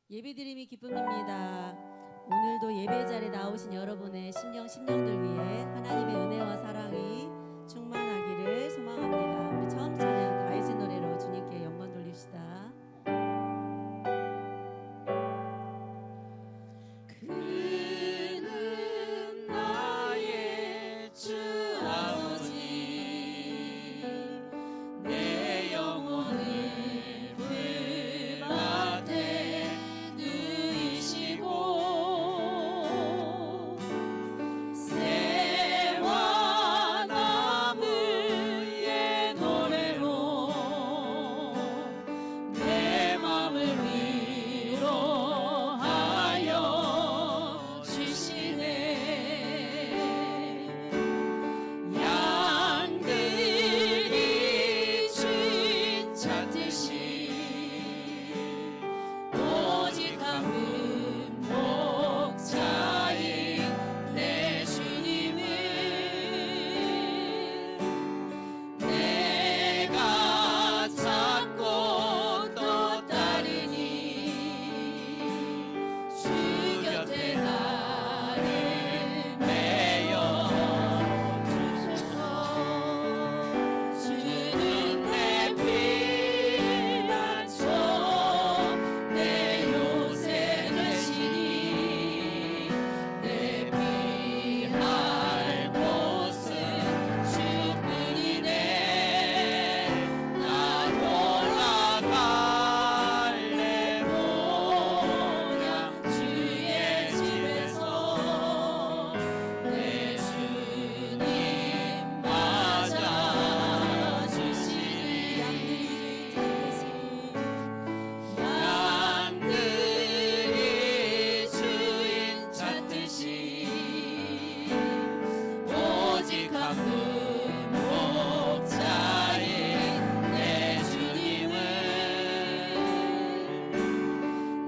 예배드림이 기쁨입니다. 오늘도 예배 자리에 나오신 여러분의 심령들 위해 하나님의 은혜와 사랑이 충만하기를 소망합니다. 우리 처음 찬양 다윗의 노래로 주님께 영광 돌립시다. 그는 나의 주 아버지, 내 영혼을 풀밭에 누이시고 새와 나무의 노래로 내 맘을 위로하여 주시네. 양들이 주인 찾듯이 오직 한 분 목자인 내 주님을 내가 찾고 또 따르니 주 곁에 나를 메어 주소서. 주는 내 피난처 내 요새 되시니 내 피할 곳은 주뿐이네. 난 올라갈래 모양 주의 집에서 내 주님 맞아 주시니. 양들이 주인 찾듯이 오직 한 분 목자인 내 주님을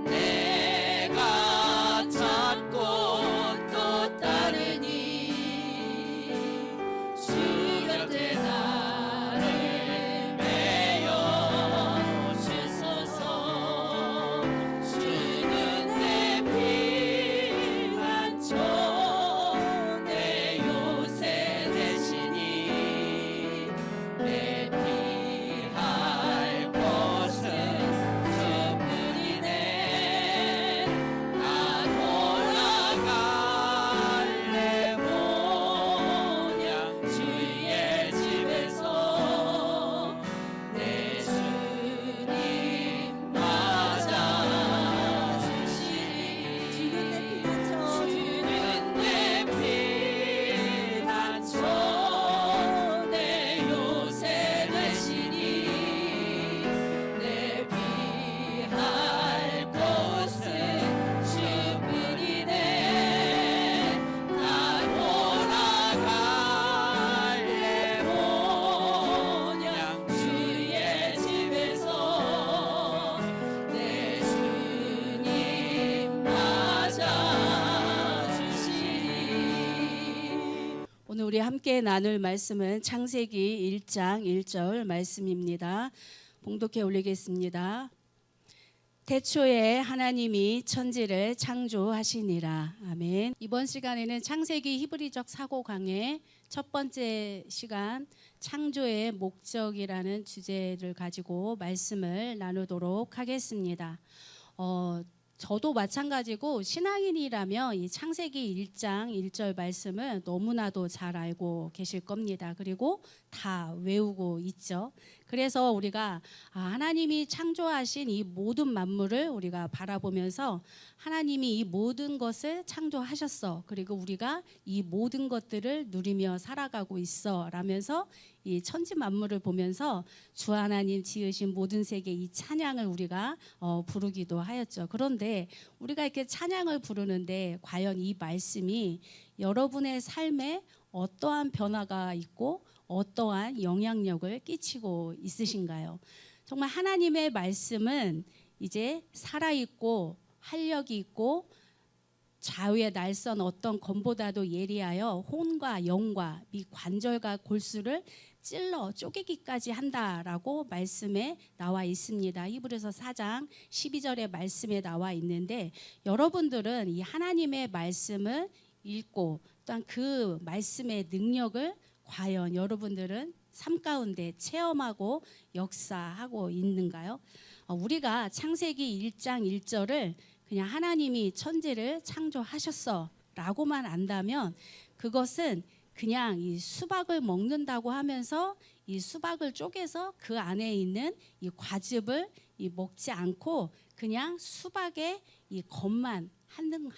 내가 찾고 또 따르니 주 곁에 나를 메어 주소서. 주는 내 피난처 내 요새 되시니 내 피할 곳은 주뿐이네. 난 올라갈래 모양 주의 집에서 내 주님 맞아 주시니. 주는 내 피난처 내 요새 되시니 내 피할 곳은 주뿐이네. 난 올라갈래 모양 주의 집에서 내 주님 맞아 주시니. 오늘 우리 함께 나눌 말씀은 창세기 1장 1절 말씀입니다. 봉독해 올리겠습니다. 태초에 하나님이 천지를 창조하시니라. 아멘. 이번 시간에는 창세기 히브리적 사고 강의 첫 번째 시간 창조의 목적이라는 주제를 가지고 말씀을 나누도록 하겠습니다. 저도 마찬가지고 신앙인이라면 이 창세기 1장 1절 말씀을 너무나도 잘 알고 계실 겁니다. 그리고 다 외우고 있죠. 그래서 우리가 하나님이 창조하신 이 모든 만물을 우리가 바라보면서 하나님이 이 모든 것을 창조하셨어. 그리고 우리가 이 모든 것들을 누리며 살아가고 있어. 라면서 이 천지 만물을 보면서 주 하나님 지으신 모든 세계 이 찬양을 우리가 부르기도 하였죠. 그런데 우리가 이렇게 찬양을 부르는데 과연 이 말씀이 여러분의 삶에 어떠한 변화가 있고 어떠한 영향력을 끼치고 있으신가요? 정말 하나님의 말씀은 이제 살아있고 활력이 있고 좌우에 날선 어떤 검보다도 예리하여 혼과 영과 미 관절과 골수를 찔러 쪼개기까지 한다라고 말씀에 나와 있습니다. 히브리서 4장 12절의 말씀에 나와 있는데, 여러분들은 이 하나님의 말씀을 읽고 또한 그 말씀의 능력을 과연 여러분들은 삶 가운데 체험하고 역사하고 있는가요? 우리가 창세기 1장 1절을 그냥 하나님이 천지를 창조하셨어 라고만 안다면, 그것은 그냥 이 수박을 먹는다고 하면서 이 수박을 쪼개서 그 안에 있는 이 과즙을 먹지 않고 그냥 수박의 이 겉만 핥는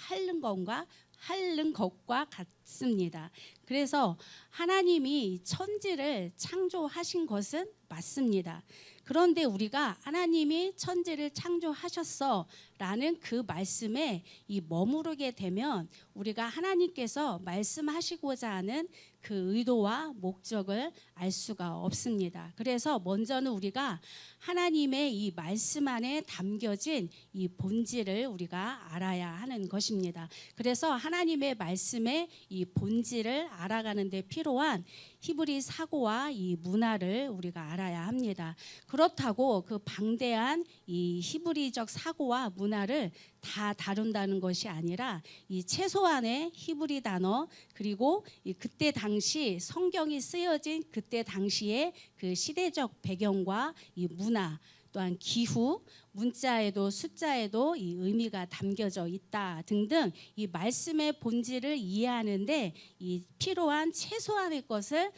것과 같습니다. 그래서 하나님이 천지를 창조하신 것은 맞습니다. 그런데 우리가 하나님이 천지를 창조하셨어 라는 그 말씀에 머무르게 되면 우리가 하나님께서 말씀하시고자 하는 그 의도와 목적을 알 수가 없습니다. 그래서 먼저는 우리가 하나님의 이 말씀 안에 담겨진 이 본질을 우리가 알아야 하는 것입니다. 그래서 하나님의 말씀의 이 본질을 알아가는 데 필요한 히브리 사고와 이 문화를 우리가 알아야 합니다. 그렇다고 그 방대한 이 히브리적 사고와 문화를 다 다룬다는 것이 아니라 이 최소한의 히브리 단어, 그리고 그때 당시 성경이 쓰여진 그때 당시의 그 시대적 배경과 이 문화, 또한 기후, 문자에도 숫자에도 이 의미가 담겨져 있다 등등 이 말씀의 본질을 이해하는데 이 필요한 최소한의 것을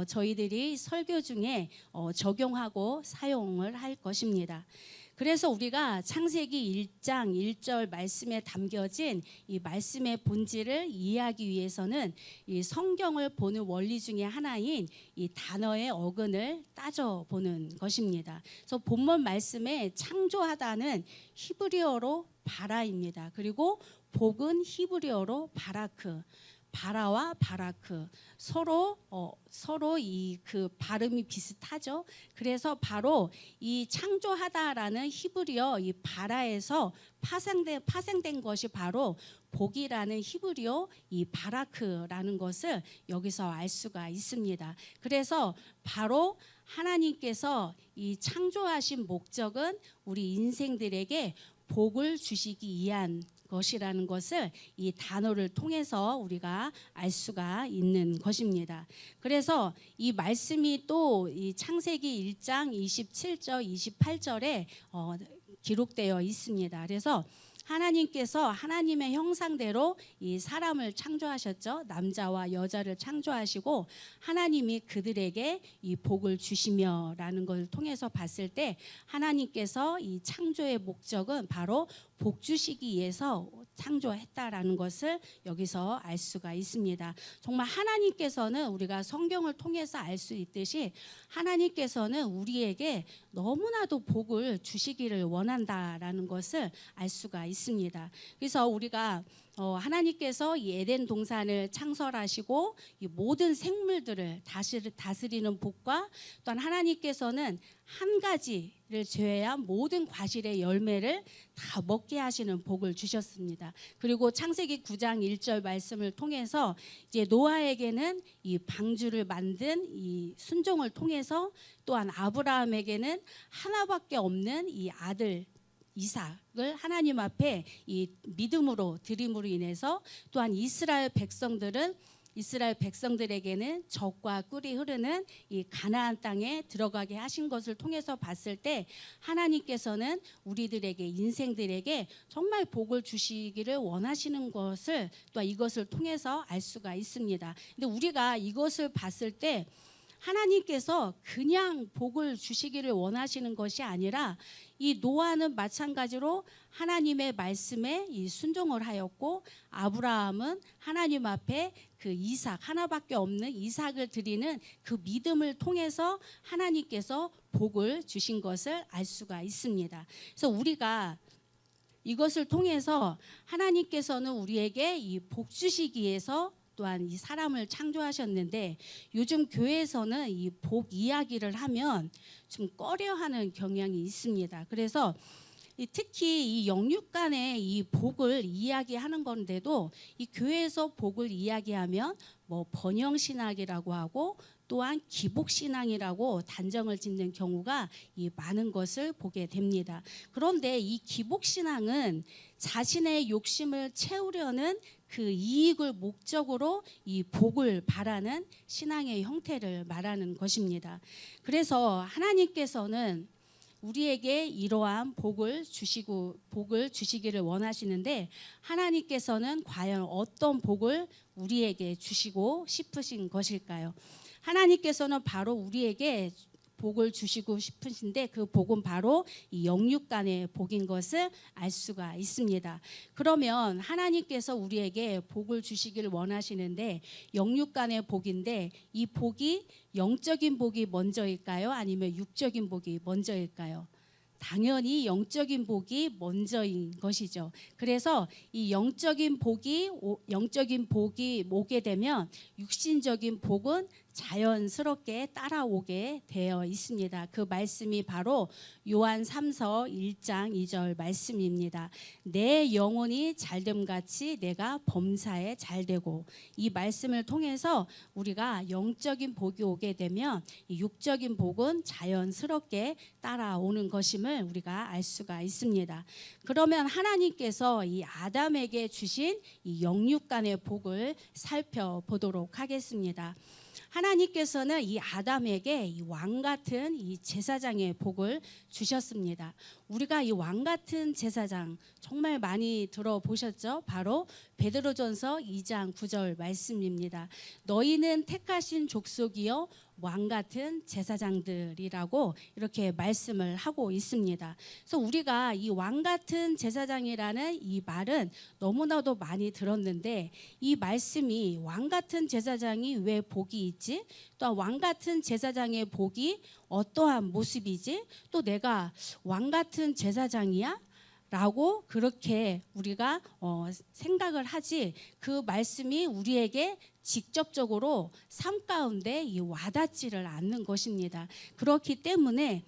저희들이 설교 중에 적용하고 사용을 할 것입니다. 그래서 우리가 창세기 1장 1절 말씀에 담겨진 이 말씀의 본질을 이해하기 위해서는 이 성경을 보는 원리 중에 하나인 이 단어의 어근을 따져보는 것입니다. 그래서 본문 말씀에 창조하다는 히브리어로 바라입니다. 그리고 복은 히브리어로 바라크. 바라와 바라크 서로 이 그 발음이 비슷하죠. 그래서 바로 이 창조하다라는 히브리어 이 바라에서 파생된 것이 바로 복이라는 히브리어 이 바라크라는 것을 여기서 알 수가 있습니다. 그래서 바로 하나님께서 이 창조하신 목적은 우리 인생들에게 복을 주시기 위한 것이라는 것을 이 단어를 통해서 우리가 알 수가 있는 것입니다. 그래서 이 말씀이 또 이 창세기 1장 27절 28절에 기록되어 있습니다. 그래서 하나님께서 하나님의 형상대로 이 사람을 창조하셨죠. 남자와 여자를 창조하시고 하나님이 그들에게 이 복을 주시며라는 것을 통해서 봤을 때 하나님께서 이 창조의 목적은 바로 복 주시기 위해서 창조했다라는 것을 여기서 알 수가 있습니다. 정말 하나님께서는 우리가 성경을 통해서 알 수 있듯이 하나님께서는 우리에게 너무나도 복을 주시기를 원한다라는 것을 알 수가 있습니다. 그래서 우리가 하나님께서 이 에덴 동산을 창설하시고 이 모든 생물들을 다스리는 복과 또한 하나님께서는 한 가지를 제외한 모든 과실의 열매를 다 먹게 하시는 복을 주셨습니다. 그리고 창세기 9장 1절 말씀을 통해서 이제 노아에게는 이 방주를 만든 이 순종을 통해서 또한 아브라함에게는 하나밖에 없는 이 아들 이삭을 하나님 앞에 이 믿음으로 드림으로 인해서 또한 이스라엘 백성들에게는 젖과 꿀이 흐르는 이 가나안 땅에 들어가게 하신 것을 통해서 봤을 때 하나님께서는 우리들에게 인생들에게 정말 복을 주시기를 원하시는 것을 또 이것을 통해서 알 수가 있습니다. 근데 우리가 이것을 봤을 때 하나님께서 그냥 복을 주시기를 원하시는 것이 아니라 이 노아는 마찬가지로 하나님의 말씀에 이 순종을 하였고 아브라함은 하나님 앞에 그 이삭 하나밖에 없는 이삭을 드리는 그 믿음을 통해서 하나님께서 복을 주신 것을 알 수가 있습니다. 그래서 우리가 이것을 통해서 하나님께서는 우리에게 이 복 주시기 위해서 또한 이 사람을 창조하셨는데 요즘 교회에서는 이 복 이야기를 하면 좀 꺼려하는 경향이 있습니다. 그래서 특히 이 영육 간의 이 복을 이야기하는 건데도 이 교회에서 복을 이야기하면 뭐 번영신학이라고 하고 또한 기복신앙이라고 단정을 짓는 경우가 이 많은 것을 보게 됩니다. 그런데 이 기복신앙은 자신의 욕심을 채우려는 그 이익을 목적으로 이 복을 바라는 신앙의 형태를 말하는 것입니다. 그래서 하나님께서는 우리에게 이러한 복을 주시기를 원하시는데 하나님께서는 과연 어떤 복을 우리에게 주시고 싶으신 것일까요? 하나님께서는 바로 우리에게 복을 주시고 싶으신데 그 복은 바로 이 영육 간의 복인 것을 알 수가 있습니다. 그러면 하나님께서 우리에게 복을 주시기를 원하시는데 영육 간의 복인데 이 복이 영적인 복이 먼저일까요? 아니면 육적인 복이 먼저일까요? 당연히 영적인 복이 먼저인 것이죠. 그래서 이 영적인 복이 오게 되면 육신적인 복은 자연스럽게 따라오게 되어 있습니다. 그 말씀이 바로 요한 3서 1장 2절 말씀입니다. 내 영혼이 잘됨 같이 내가 범사에 잘되고, 이 말씀을 통해서 우리가 영적인 복이 오게 되면 이 육적인 복은 자연스럽게 따라오는 것임을 우리가 알 수가 있습니다. 그러면 하나님께서 이 아담에게 주신 이 영육 간의 복을 살펴보도록 하겠습니다. 하나님께서는 이 아담에게 이 왕 같은 이 제사장의 복을 주셨습니다. 우리가 이 왕 같은 제사장 정말 많이 들어보셨죠? 바로 베드로전서 2장 9절 말씀입니다. 너희는 택하신 족속이요 왕 같은 제사장들이라고 이렇게 말씀을 하고 있습니다. 그래서 우리가 이 왕 같은 제사장이라는 이 말은 너무나도 많이 들었는데 이 말씀이 왕 같은 제사장이 왜 복이 있지? 또 왕 같은 제사장의 복이 어떠한 모습이지? 또 내가 왕 같은 제사장이야? 라고 그렇게 우리가 생각을 하지, 그 말씀이 우리에게 직접적으로 삶 가운데 이 와닿지를 않는 것입니다. 그렇기 때문에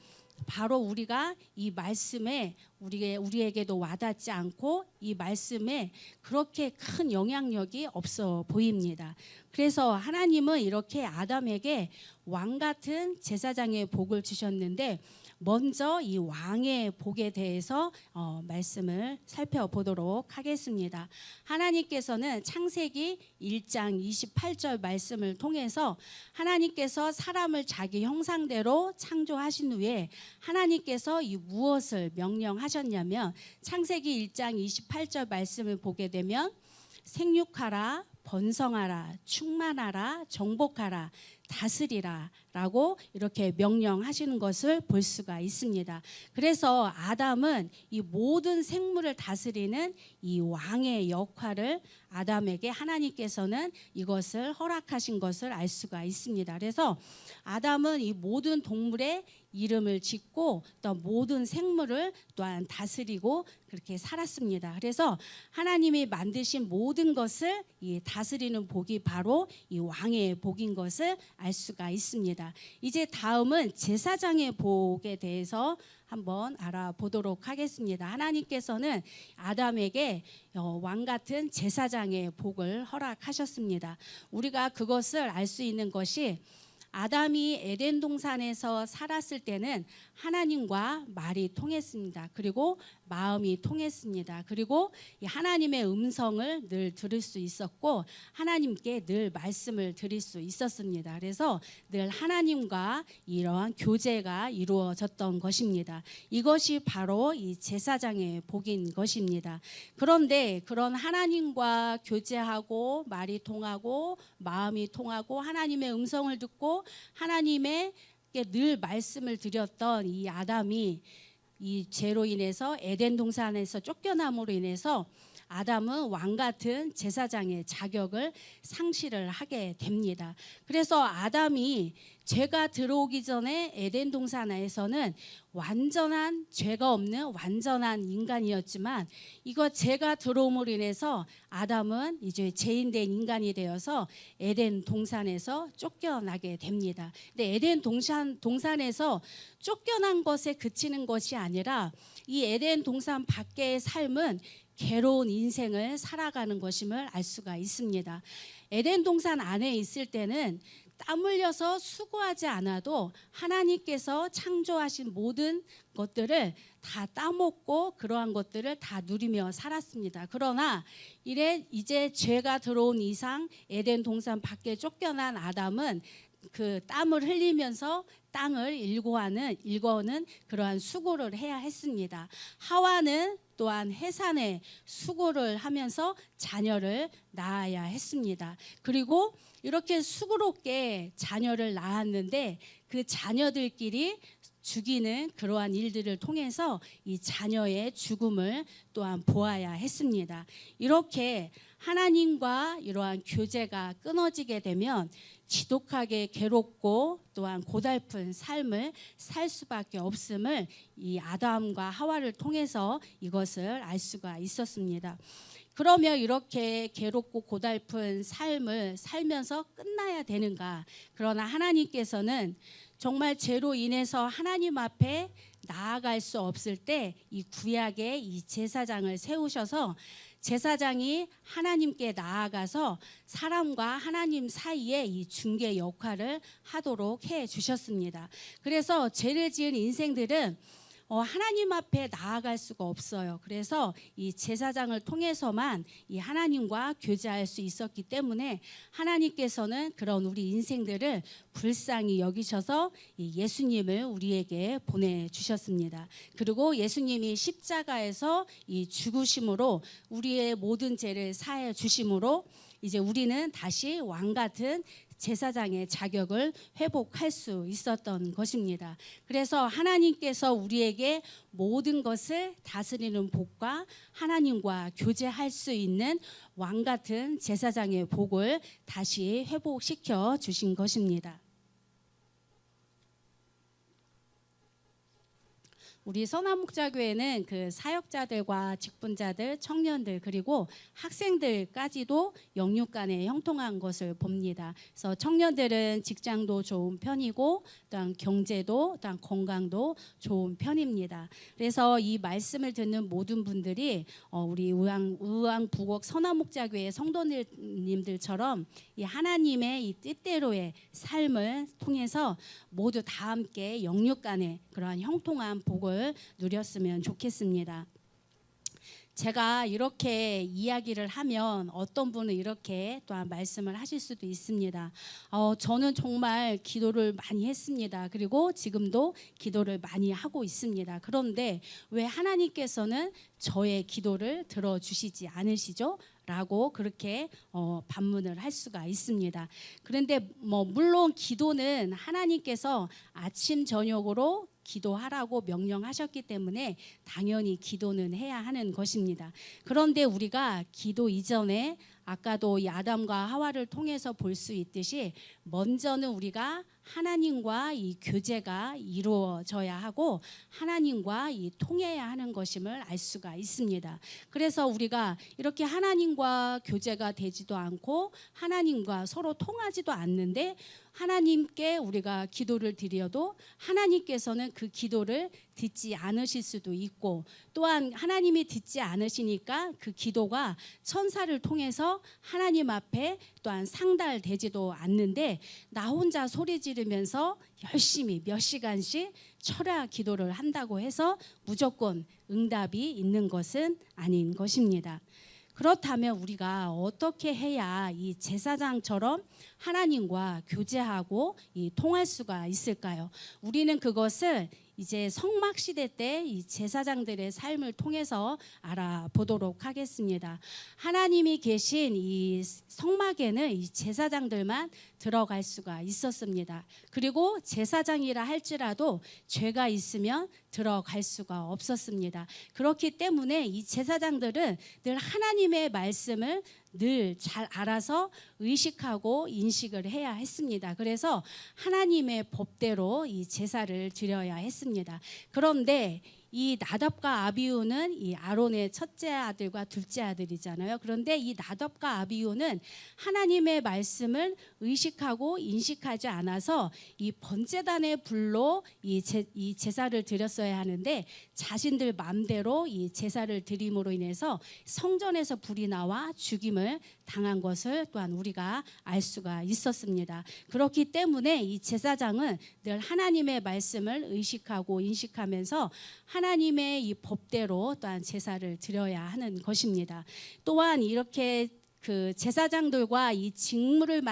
바로 우리가 이 말씀에 우리에게도 와닿지 않고 이 말씀에 그렇게 큰 영향력이 없어 보입니다. 그래서 하나님은 이렇게 아담에게 왕 같은 제사장의 복을 주셨는데 먼저 이 왕의 복에 대해서 말씀을 살펴보도록 하겠습니다. 하나님께서는 창세기 1장 28절 말씀을 통해서 하나님께서 사람을 자기 형상대로 창조하신 후에 하나님께서 이 무엇을 명령하셨냐면 창세기 1장 28절 말씀을 보게 되면 생육하라, 번성하라, 충만하라, 정복하라, 다스리라 라고 이렇게 명령하시는 것을 볼 수가 있습니다. 그래서 아담은 이 모든 생물을 다스리는 이 왕의 역할을 아담에게 하나님께서는 이것을 허락하신 것을 알 수가 있습니다. 그래서 아담은 이 모든 동물의 이름을 짓고 또 모든 생물을 또한 다스리고 그렇게 살았습니다. 그래서 하나님이 만드신 모든 것을 이 다스리는 복이 바로 이 왕의 복인 것을 알 수가 있습니다. 이제 다음은 제사장의 복에 대해서 한번 알아보도록 하겠습니다. 하나님께서는 아담에게 왕 같은 제사장의 복을 허락하셨습니다. 우리가 그것을 알 수 있는 것이 아담이 에덴 동산에서 살았을 때는 하나님과 말이 통했습니다. 그리고 마음이 통했습니다. 그리고 하나님의 음성을 늘 들을 수 있었고 하나님께 늘 말씀을 드릴 수 있었습니다. 그래서 늘 하나님과 이러한 교제가 이루어졌던 것입니다. 이것이 바로 이 제사장의 복인 것입니다. 그런데 그런 하나님과 교제하고 말이 통하고 마음이 통하고 하나님의 음성을 듣고 하나님의 늘 말씀을 드렸던 이 아담이 이 죄로 인해서 에덴 동산에서 쫓겨남으로 인해서 아담은 왕 같은 제사장의 자격을 상실을 하게 됩니다. 그래서 아담이 죄가 들어오기 전에 에덴 동산에서는 완전한 죄가 없는 완전한 인간이었지만 이거 죄가 들어옴으로 인해서 아담은 이제 죄인된 인간이 되어서 에덴 동산에서 쫓겨나게 됩니다. 근데 에덴 동산에서 쫓겨난 것에 그치는 것이 아니라 이 에덴 동산 밖의 삶은 괴로운 인생을 살아가는 것임을 알 수가 있습니다. 에덴 동산 안에 있을 때는 땀 흘려서 수고하지 않아도 하나님께서 창조하신 모든 것들을 다 따먹고 그러한 것들을 다 누리며 살았습니다. 그러나 이제 죄가 들어온 이상 에덴 동산 밖에 쫓겨난 아담은 그 땀을 흘리면서 땅을 일궈는 그러한 수고를 해야 했습니다. 하와는 또한 해산에 수고를 하면서 자녀를 낳아야 했습니다. 그리고 이렇게 수고롭게 자녀를 낳았는데 그 자녀들끼리 죽이는 그러한 일들을 통해서 이 자녀의 죽음을 또한 보아야 했습니다. 이렇게 하나님과 이러한 교제가 끊어지게 되면 지독하게 괴롭고 또한 고달픈 삶을 살 수밖에 없음을 이 아담과 하와를 통해서 이것을 알 수가 있었습니다. 그러면 이렇게 괴롭고 고달픈 삶을 살면서 끝나야 되는가? 그러나 하나님께서는 정말 죄로 인해서 하나님 앞에 나아갈 수 없을 때 이 구약에 이 제사장을 세우셔서 제사장이 하나님께 나아가서 사람과 하나님 사이에 이 중개 역할을 하도록 해 주셨습니다. 그래서 죄를 지은 인생들은 하나님 앞에 나아갈 수가 없어요. 그래서 이 제사장을 통해서만 이 하나님과 교제할 수 있었기 때문에 하나님께서는 그런 우리 인생들을 불쌍히 여기셔서 이 예수님을 우리에게 보내주셨습니다. 그리고 예수님이 십자가에서 이 죽으심으로 우리의 모든 죄를 사해 주심으로 이제 우리는 다시 왕 같은 제사장의 자격을 회복할 수 있었던 것입니다. 그래서 하나님께서 우리에게 모든 것을 다스리는 복과 하나님과 교제할 수 있는 왕 같은 제사장의 복을 다시 회복시켜 주신 것입니다. 우리 선한목자교회는 그 사역자들과 직분자들, 청년들 그리고 학생들까지도 영육 간에 형통한 것을 봅니다. 그래서 청년들은 직장도 좋은 편이고 또한 경제도 또한 건강도 좋은 편입니다. 그래서 이 말씀을 듣는 모든 분들이 우리 의왕 부곡 선한목자교회 성도님들처럼 이 하나님의 이 뜻대로의 삶을 통해서 모두 다 함께 영육 간에 그러한 형통한 복을 누렸으면 좋겠습니다. 제가 이렇게 이야기를 하면 어떤 분은 이렇게 또한 말씀을 하실 수도 있습니다. 저는 정말 기도를 많이 했습니다. 그리고 지금도 기도를 많이 하고 있습니다. 그런데 왜 하나님께서는 저의 기도를 들어주시지 않으시죠? 라고 그렇게 반문을 할 수가 있습니다. 그런데 물론 기도는 하나님께서 아침 저녁으로 기도하라고 명령하셨기 때문에 당연히 기도는 해야 하는 것입니다. 그런데 우리가 기도 이전에 아까도 이 아담과 하와를 통해서 볼 수 있듯이 먼저는 우리가 하나님과 이 교제가 이루어져야 하고 하나님과 이 통해야 하는 것임을 알 수가 있습니다. 그래서 우리가 이렇게 하나님과 교제가 되지도 않고 하나님과 서로 통하지도 않는데 하나님께 우리가 기도를 드려도 하나님께서는 그 기도를 듣지 않으실 수도 있고 또한 하나님이 듣지 않으시니까 그 기도가 천사를 통해서 하나님 앞에 또한 상달되지도 않는데 나 혼자 소리 지르면서 열심히 몇 시간씩 철야 기도를 한다고 해서 무조건 응답이 있는 것은 아닌 것입니다. 그렇다면 우리가 어떻게 해야 이 제사장처럼 하나님과 교제하고 이 통할 수가 있을까요? 우리는 그것을 이제 성막 시대 때 이 제사장들의 삶을 통해서 알아보도록 하겠습니다. 하나님이 계신 이 성막에는 이 제사장들만 들어갈 수가 있었습니다. 그리고 제사장이라 할지라도 죄가 있으면 들어갈 수가 없었습니다. 그렇기 때문에 이 제사장들은 늘 하나님의 말씀을 늘 잘 알아서 의식하고 인식을 해야 했습니다. 그래서 하나님의 법대로 이 제사를 드려야 했습니다. 그런데 이 나답과 아비후는 이 아론의 첫째 아들과 둘째 아들이잖아요. 그런데 이 나답과 아비후는 하나님의 말씀을 의식하고 인식하지 않아서 이 번제단의 불로 이 제사를 드렸어야 하는데 자신들 마음대로 이 제사를 드림으로 인해서 성전에서 불이 나와 죽임을 당한 것을 또한 우리가 알 수가 있었습니다. 그렇기 때문에 이 제사장은 늘 하나님의 말씀을 의식하고 인식하면서 하나님의 이 법대로 또한 제사를 드려야 하는 것입니다. 또한 이렇게 그 제사장들과 이 직무를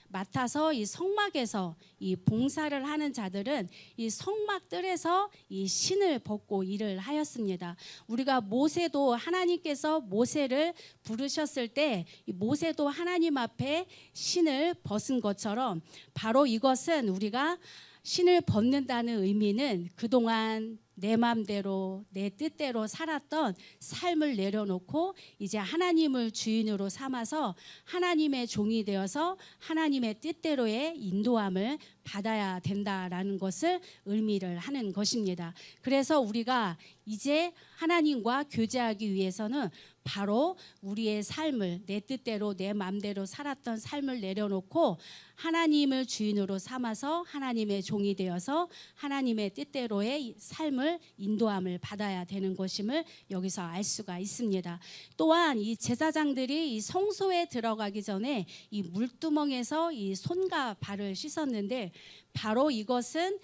맡아서 이 성막에서 이 봉사를 하는 자들은 이 성막들에서 이 신을 벗고 일을 하였습니다. 우리가 모세도 하나님께서 모세를 부르셨을 때 이 모세도 하나님 앞에 신을 벗은 것처럼 바로 이것은 우리가 신을 벗는다는 의미는 그동안 내 마음대로 내 뜻대로 살았던 삶을 내려놓고 이제 하나님을 주인으로 삼아서 하나님의 종이 되어서 하나님의 뜻대로의 인도함을 받아야 된다라는 것을 의미를 하는 것입니다. 그래서 우리가 이제 하나님과 교제하기 위해서는 바로 우리의 삶을 내 뜻대로 내 마음대로 살았던 삶을 내려놓고 하나님을 주인으로 삼아서 하나님의 종이 되어서 하나님의 뜻대로의 삶을 인도함을 받아야 되는 것임을 여기서 알 수가 있습니다. 또한 이 제사장들이 이 성소에 들어가기 전에 이 물두멍에서 이 손과 발을 씻었는데 바로 이것은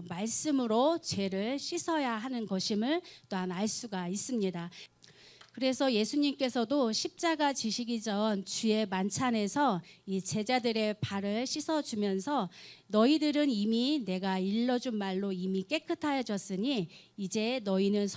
말씀으로 죄를 씻어야 하는 것임을 또한 알 수가 있습니다. 그래서 예수님께서도 십자가 지시기 전 주의 만찬에서 이 제자들의 발을 씻어주면서 너희들은 이미 내가 일러준 말로 이미 깨끗하여졌으니 이제 너희는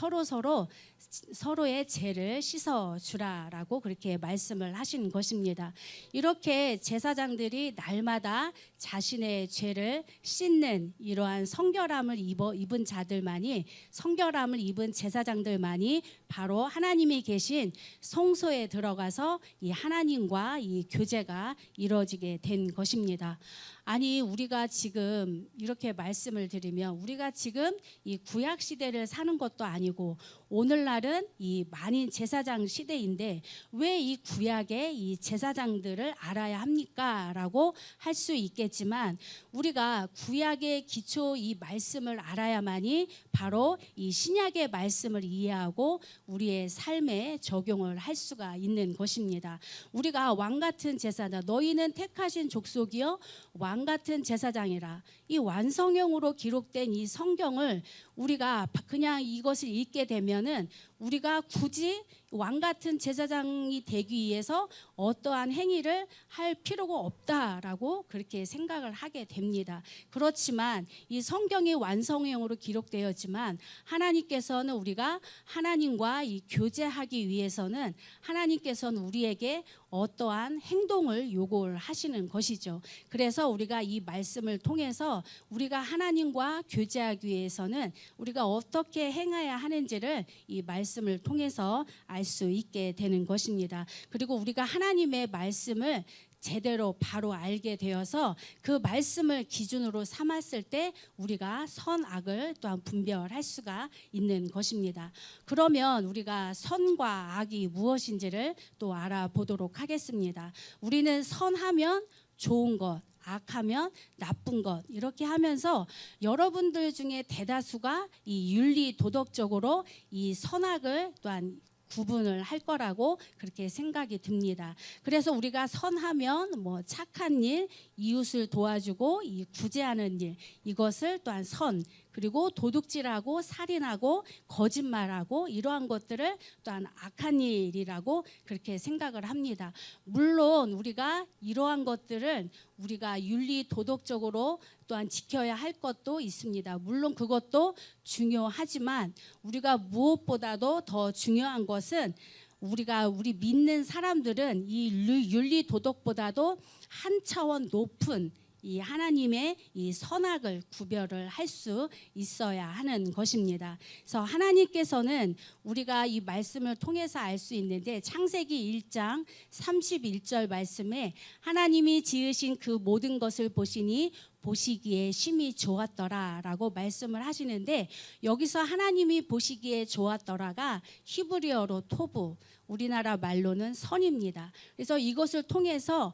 서로의 죄를 씻어주라라고 그렇게 말씀을 하신 것입니다. 이렇게 제사장들이 날마다 자신의 죄를 씻는 이러한 성결함을 입은 자들만이 성결함을 입은 제사장들만이 바로 하나님이 계신 성소에 들어가서 이 하나님과 이 교제가 이루어지게 된 것입니다. 아니 우리가 지금 이렇게 말씀을 드리면 우리가 지금 이 구약 시대를 사는 것도 아니고 오늘날은 이 만인 제사장 시대인데 왜 이 구약의 이 제사장들을 알아야 합니까? 라고 할 수 있겠지만 우리가 구약의 기초 이 말씀을 알아야만이 바로 이 신약의 말씀을 이해하고 우리의 삶에 적용을 할 수가 있는 것입니다. 우리가 왕같은 제사장 너희는 택하신 족속이요 왕같은 제사장이라 이 완성형으로 기록된 이 성경을 우리가 그냥 이것을 읽게 되면은 우리가 굳이 왕같은 제사장이 되기 위해서 어떠한 행위를 할 필요가 없다라고 그렇게 생각을 하게 됩니다. 그렇지만 이 성경이 완성형으로 기록되었지만 하나님께서는 우리가 하나님과 이 교제하기 위해서는 하나님께서는 우리에게 어떠한 행동을 요구를 하시는 것이죠. 그래서 우리가 이 말씀을 통해서 우리가 하나님과 교제하기 위해서는 우리가 어떻게 행해야 하는지를 이 말씀을 통해서 알 수 있게 되는 것입니다. 그리고 우리가 하나님의 말씀을 제대로 바로 알게 되어서 그 말씀을 기준으로 삼았을 때 우리가 선악을 또한 분별할 수가 있는 것입니다. 그러면 우리가 선과 악이 무엇인지를 또 알아보도록 하겠습니다. 우리는 선하면 좋은 것, 악하면 나쁜 것 이렇게 하면서 여러분들 중에 대다수가 이 윤리 도덕적으로 이 선악을 또한 구분을 할 거라고 그렇게 생각이 듭니다. 그래서 우리가 선하면 뭐 착한 일, 이웃을 도와주고 이 구제하는 일 이것을 또한 선 그리고 도둑질하고 살인하고 거짓말하고 이러한 것들을 또한 악한 일이라고 그렇게 생각을 합니다. 물론 우리가 이러한 것들은 우리가 윤리 도덕적으로 또한 지켜야 할 것도 있습니다. 물론 그것도 중요하지만 우리가 무엇보다도 더 중요한 것은 우리 믿는 사람들은 이 윤리 도덕보다도 한 차원 높은 이 하나님의 이 선악을 구별을 할 수 있어야 하는 것입니다. 그래서 하나님께서는 우리가 이 말씀을 통해서 알 수 있는데 창세기 1장 31절 말씀에 하나님이 지으신 그 모든 것을 보시니 보시기에 심히 좋았더라라고 말씀을 하시는데, 여기서 하나님이 보시기에 좋았더라가 히브리어로 토부, 우리나라 말로는 선입니다. 그래서 이것을 통해서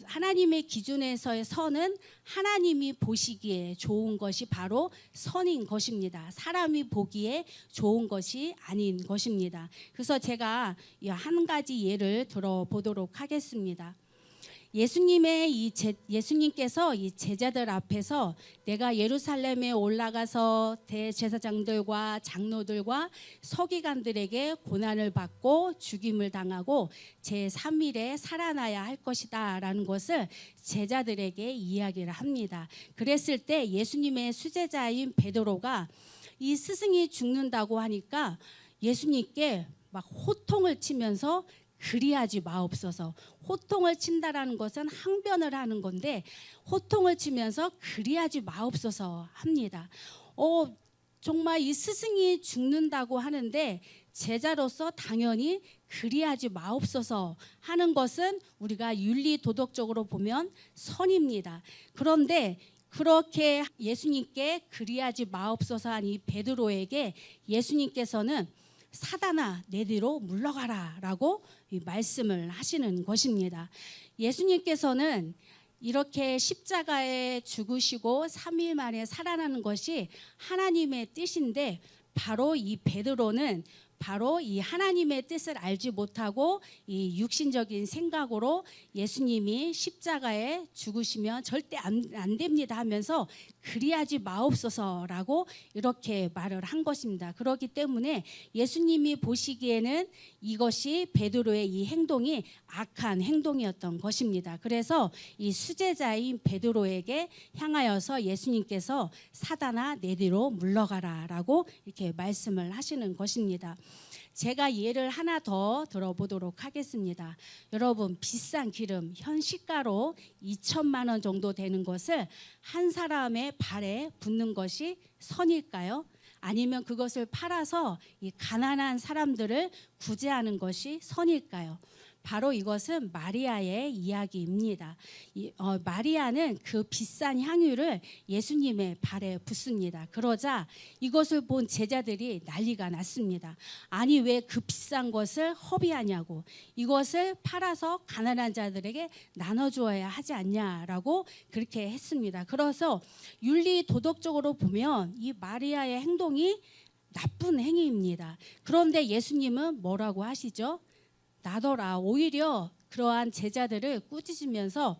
하나님의 기준에서의 선은 하나님이 보시기에 좋은 것이 바로 선인 것입니다. 사람이 보기에 좋은 것이 아닌 것입니다. 그래서 제가 한 가지 예를 들어보도록 하겠습니다. 예수님께서 이 제자들 앞에서 내가 예루살렘에 올라가서 대제사장들과 장로들과 서기관들에게 고난을 받고 죽임을 당하고 제3일에 살아나야 할 것이다 라는 것을 제자들에게 이야기를 합니다. 그랬을 때 예수님의 수제자인 베드로가 이 스승이 죽는다고 하니까 예수님께 막 호통을 치면서 그리하지 마옵소서. 호통을 친다라는 것은 항변을 하는 건데, 호통을 치면서 그리하지 마옵소서 합니다. 정말 이 스승이 죽는다고 하는데 제자로서 당연히 그리하지 마옵소서 하는 것은 우리가 윤리 도덕적으로 보면 선입니다. 그런데 그렇게 예수님께 그리하지 마옵소서 한 이 베드로에게 예수님께서는 사단아 내 뒤로 물러가라 라고 말씀을 하시는 것입니다. 예수님께서는 이렇게 십자가에 죽으시고 3일 만에 살아나는 것이 하나님의 뜻인데, 바로 이 베드로는 바로 이 하나님의 뜻을 알지 못하고 이 육신적인 생각으로 예수님이 십자가에 죽으시면 절대 안 됩니다 하면서 그리하지 마옵소서라고 이렇게 말을 한 것입니다. 그렇기 때문에 예수님이 보시기에는 이것이 베드로의 이 행동이 악한 행동이었던 것입니다. 그래서 이 수제자인 베드로에게 향하여서 예수님께서 사단아 내 뒤로 물러가라 라고 이렇게 말씀을 하시는 것입니다. 제가 예를 하나 더 들어보도록 하겠습니다. 여러분, 비싼 기름, 현 시가로 2천만 원 정도 되는 것을 한 사람의 발에 붓는 것이 선일까요? 아니면 그것을 팔아서 이 가난한 사람들을 구제하는 것이 선일까요? 바로 이것은 마리아의 이야기입니다. 마리아는 그 비싼 향유를 예수님의 발에 붓습니다. 그러자 이것을 본 제자들이 난리가 났습니다. 아니 왜 그 비싼 것을 허비하냐고, 이것을 팔아서 가난한 자들에게 나눠주어야 하지 않냐라고 그렇게 했습니다. 그래서 윤리 도덕적으로 보면 이 마리아의 행동이 나쁜 행위입니다. 그런데 예수님은 뭐라고 하시죠? 나더라. 오히려 그러한 제자들을 꾸짖으면서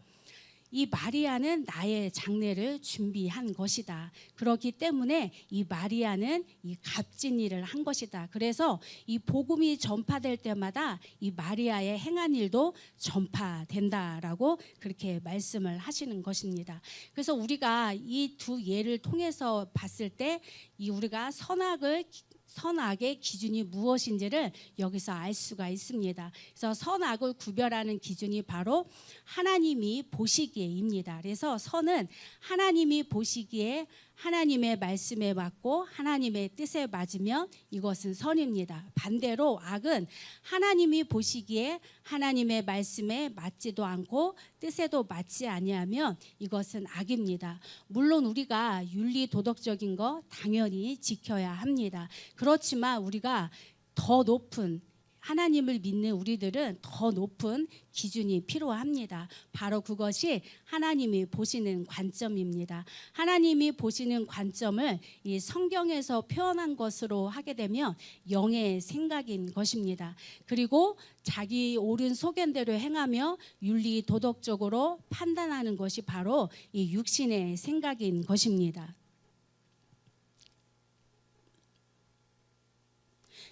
이 마리아는 나의 장례를 준비한 것이다. 그렇기 때문에 이 마리아는 이 값진 일을 한 것이다. 그래서 이 복음이 전파될 때마다 이 마리아의 행한 일도 전파된다라고 그렇게 말씀을 하시는 것입니다. 그래서 우리가 이 두 예를 통해서 봤을 때 이 우리가 선악의 기준이 무엇인지를 여기서 알 수가 있습니다. 그래서 선악을 구별하는 기준이 바로 하나님이 보시기에입니다. 그래서 선은 하나님이 보시기에 하나님의 말씀에 맞고 하나님의 뜻에 맞으면 이것은 선입니다. 반대로 악은 하나님이 보시기에 하나님의 말씀에 맞지도 않고 뜻에도 맞지 아니하면 이것은 악입니다. 물론 우리가 윤리 도덕적인 거 당연히 지켜야 합니다. 그렇지만 우리가 더 높은, 하나님을 믿는 우리들은 더 높은 기준이 필요합니다. 바로 그것이 하나님이 보시는 관점입니다. 하나님이 보시는 관점을 이 성경에서 표현한 것으로 하게 되면 영의 생각인 것입니다. 그리고 자기 옳은 소견대로 행하며 윤리 도덕적으로 판단하는 것이 바로 이 육신의 생각인 것입니다.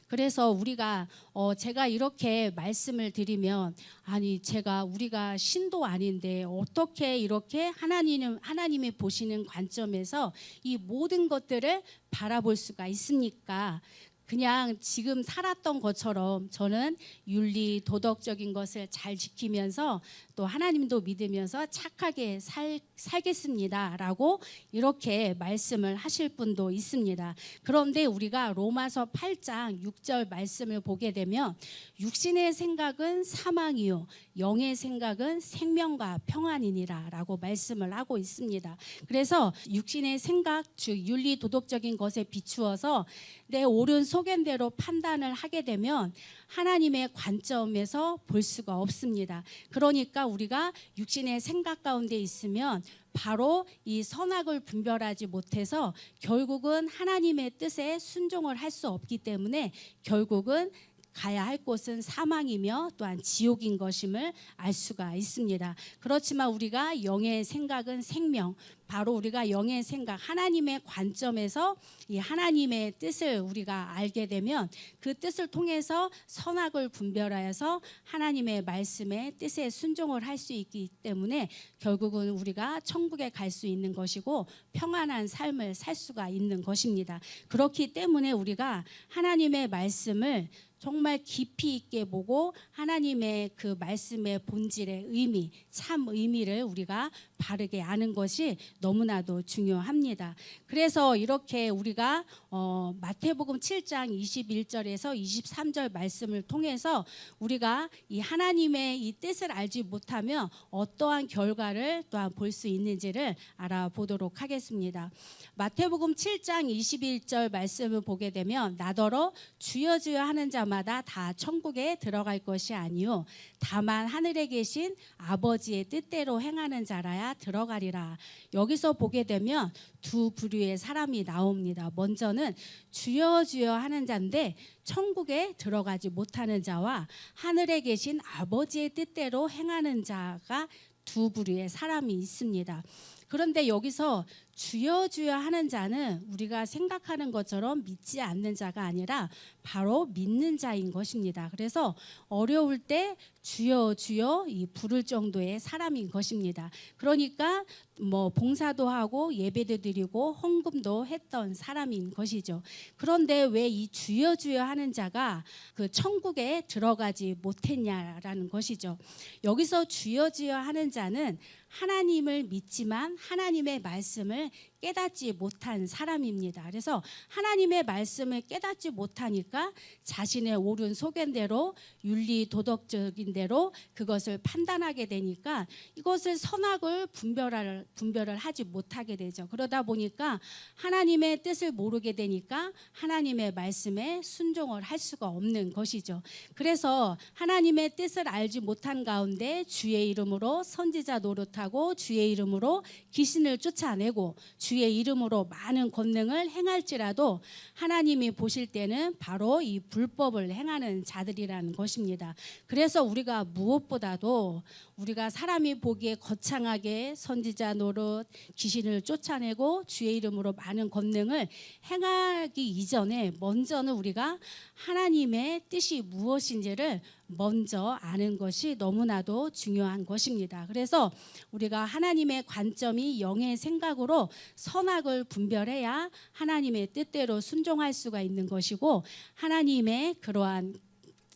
그래서 우리가 제가 이렇게 말씀을 드리면, 아니 우리가 신도 아닌데 어떻게 이렇게 하나님이 보시는 관점에서 이 모든 것들을 바라볼 수가 있습니까? 그냥 지금 살았던 것처럼 저는 윤리 도덕적인 것을 잘 지키면서 또 하나님도 믿으면서 착하게 살겠습니다라고 이렇게 말씀을 하실 분도 있습니다. 그런데 우리가 로마서 8장 6절 말씀을 보게 되면 육신의 생각은 사망이요 영의 생각은 생명과 평안이니라라고 말씀을 하고 있습니다. 그래서 육신의 생각 즉 윤리 도덕적인 것에 비추어서 내 옳은 소견대로 판단을 하게 되면 하나님의 관점에서 볼 수가 없습니다. 그러니까 우리가 육신의 생각 가운데 있으면 바로 이 선악을 분별하지 못해서 결국은 하나님의 뜻에 순종을 할 수 없기 때문에 결국은 가야 할 곳은 사망이며 또한 지옥인 것임을 알 수가 있습니다. 그렇지만 우리가 영의 생각은 생명, 바로 우리가 영의 생각, 하나님의 관점에서 이 하나님의 뜻을 우리가 알게 되면 그 뜻을 통해서 선악을 분별하여서 하나님의 말씀에 뜻에 순종을 할 수 있기 때문에 결국은 우리가 천국에 갈 수 있는 것이고 평안한 삶을 살 수가 있는 것입니다. 그렇기 때문에 우리가 하나님의 말씀을 정말 깊이 있게 보고 하나님의 그 말씀의 본질의 의미, 참 의미를 우리가 바르게 아는 것이 너무나도 중요합니다. 그래서 이렇게 우리가 마태복음 7장 21절에서 23절 말씀을 통해서 우리가 이 하나님의 이 뜻을 알지 못하면 어떠한 결과를 또한 볼 수 있는지를 알아보도록 하겠습니다. 마태복음 7장 21절 말씀을 보게 되면 나더러 주여 주여 하는 자마다 다 천국에 들어갈 것이 아니요 다만 하늘에 계신 아버지의 뜻대로 행하는 자라야 들어가리라. 여기서 보게 되면 두 부류의 사람이 나옵니다. 먼저는 주여 주여 하는 자인데 천국에 들어가지 못하는 자와 하늘에 계신 아버지의 뜻대로 행하는 자가 두 부류의 사람이 있습니다. 그런데 여기서 주여 주여 하는 자는 우리가 생각하는 것처럼 믿지 않는 자가 아니라 바로 믿는 자인 것입니다. 그래서 어려울 때 주여 주여 이 부를 정도의 사람인 것입니다. 그러니까 뭐 봉사도 하고 예배도 드리고 헌금도 했던 사람인 것이죠. 그런데 왜 이 주여 주여 하는 자가 그 천국에 들어가지 못했냐라는 것이죠. 여기서 주여 주여 하는 자는 하나님을 믿지만 하나님의 말씀을 깨닫지 못한 사람입니다. 그래서 하나님의 말씀을 깨닫지 못하니까 자신의 옳은 소견대로 윤리 도덕적인 대로 그것을 판단하게 되니까 이것을 선악을 분별을 하지 못하게 되죠. 그러다 보니까 하나님의 뜻을 모르게 되니까 하나님의 말씀에 순종을 할 수가 없는 것이죠. 그래서 하나님의 뜻을 알지 못한 가운데 주의 이름으로 선지자 노릇하고 주의 이름으로 귀신을 쫓아내고 주의 이름으로 많은 권능을 행할지라도 하나님이 보실 때는 바로 이 불법을 행하는 자들이라는 것입니다. 그래서 우리가 무엇보다도 우리가 사람이 보기에 거창하게 선지자 노릇, 귀신을 쫓아내고 주의 이름으로 많은 권능을 행하기 이전에 먼저는 우리가 하나님의 뜻이 무엇인지를 먼저 아는 것이 너무나도 중요한 것입니다. 그래서 우리가 하나님의 관점이 영의 생각으로 선악을 분별해야 하나님의 뜻대로 순종할 수가 있는 것이고 하나님의 그러한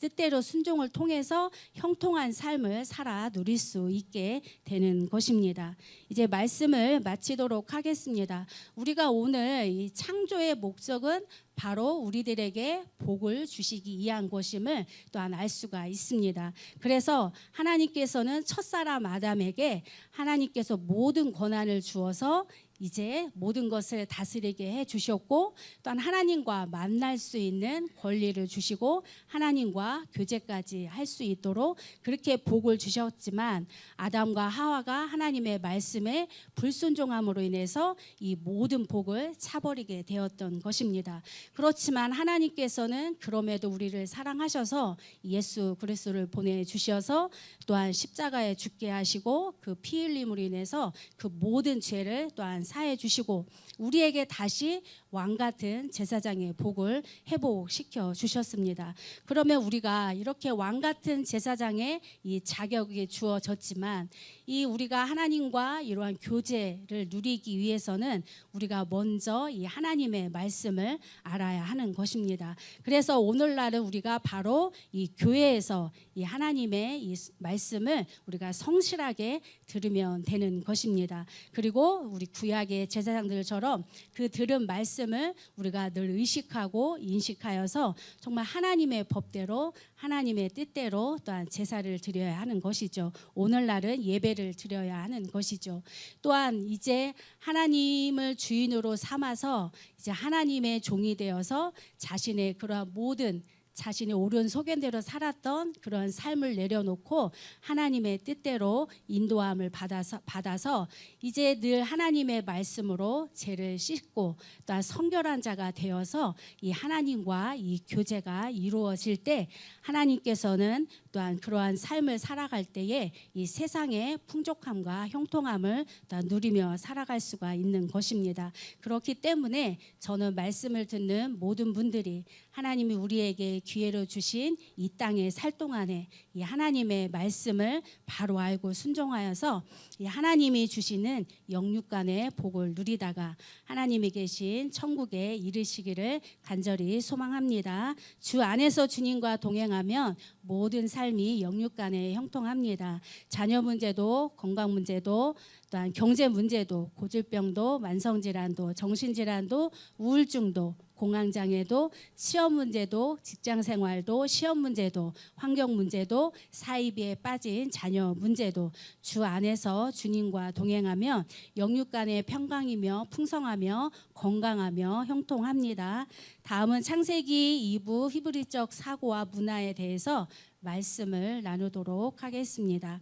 뜻대로 순종을 통해서 형통한 삶을 살아 누릴 수 있게 되는 것입니다. 이제 말씀을 마치도록 하겠습니다. 우리가 오늘 이 창조의 목적은 바로 우리들에게 복을 주시기 위한 것임을 또한 알 수가 있습니다. 그래서 하나님께서는 첫사람 아담에게 하나님께서 모든 권한을 주어서 이제 모든 것을 다스리게 해주셨고 또한 하나님과 만날 수 있는 권리를 주시고 하나님과 교제까지 할 수 있도록 그렇게 복을 주셨지만 아담과 하와가 하나님의 말씀에 불순종함으로 인해서 이 모든 복을 차버리게 되었던 것입니다. 그렇지만 하나님께서는 그럼에도 우리를 사랑하셔서 예수 그리스도를 보내주셔서 또한 십자가에 죽게 하시고 그 피 흘림으로 인해서 그 모든 죄를 또한 사해 주시고 우리에게 다시 왕 같은 제사장의 복을 회복시켜 주셨습니다. 그러면 우리가 이렇게 왕 같은 제사장의 이 자격이 주어졌지만 이 우리가 하나님과 이러한 교제를 누리기 위해서는 우리가 먼저 이 하나님의 말씀을 알아야 하는 것입니다. 그래서 오늘날은 우리가 바로 이 교회에서 이 하나님의 이 말씀을 우리가 성실하게 들으면 되는 것입니다. 그리고 우리 구약의 제사장들처럼 그 들은 말씀을 우리가 늘 의식하고 인식하여서 정말 하나님의 법대로 하나님의 뜻대로 또한 제사를 드려야 하는 것이죠. 오늘날은 예배를 드려야 하는 것이죠. 또한 이제 하나님을 주인으로 삼아서 이제 하나님의 종이 되어서 자신의 그러한 모든 자신의 옳은 소견대로 살았던 그런 삶을 내려놓고 하나님의 뜻대로 인도함을 받아서 이제 늘 하나님의 말씀으로 죄를 씻고 또한 성결한 자가 되어서 이 하나님과 이 교제가 이루어질 때 하나님께서는 또한 그러한 삶을 살아갈 때에 이 세상의 풍족함과 형통함을 또한 누리며 살아갈 수가 있는 것입니다. 그렇기 때문에 저는 말씀을 듣는 모든 분들이 하나님이 우리에게 기회로 주신 이 땅에 살 동안에 이 하나님의 말씀을 바로 알고 순종하여서 이 하나님이 주시는 영육간의 복을 누리다가 하나님이 계신 천국에 이르시기를 간절히 소망합니다. 주 안에서 주님과 동행하면 모든 삶이 영육간에 형통합니다. 자녀 문제도 건강 문제도 또한 경제 문제도 고질병도 만성질환도 정신질환도 우울증도 공황장애도 시험 문제도 직장생활도 시험 문제도 환경 문제도 사이비에 빠진 자녀 문제도 주 안에서 주님과 동행하면 영육간의 평강이며 풍성하며 건강하며 형통합니다. 다음은 창세기 2부 히브리적 사고와 문화에 대해서 말씀을 나누도록 하겠습니다.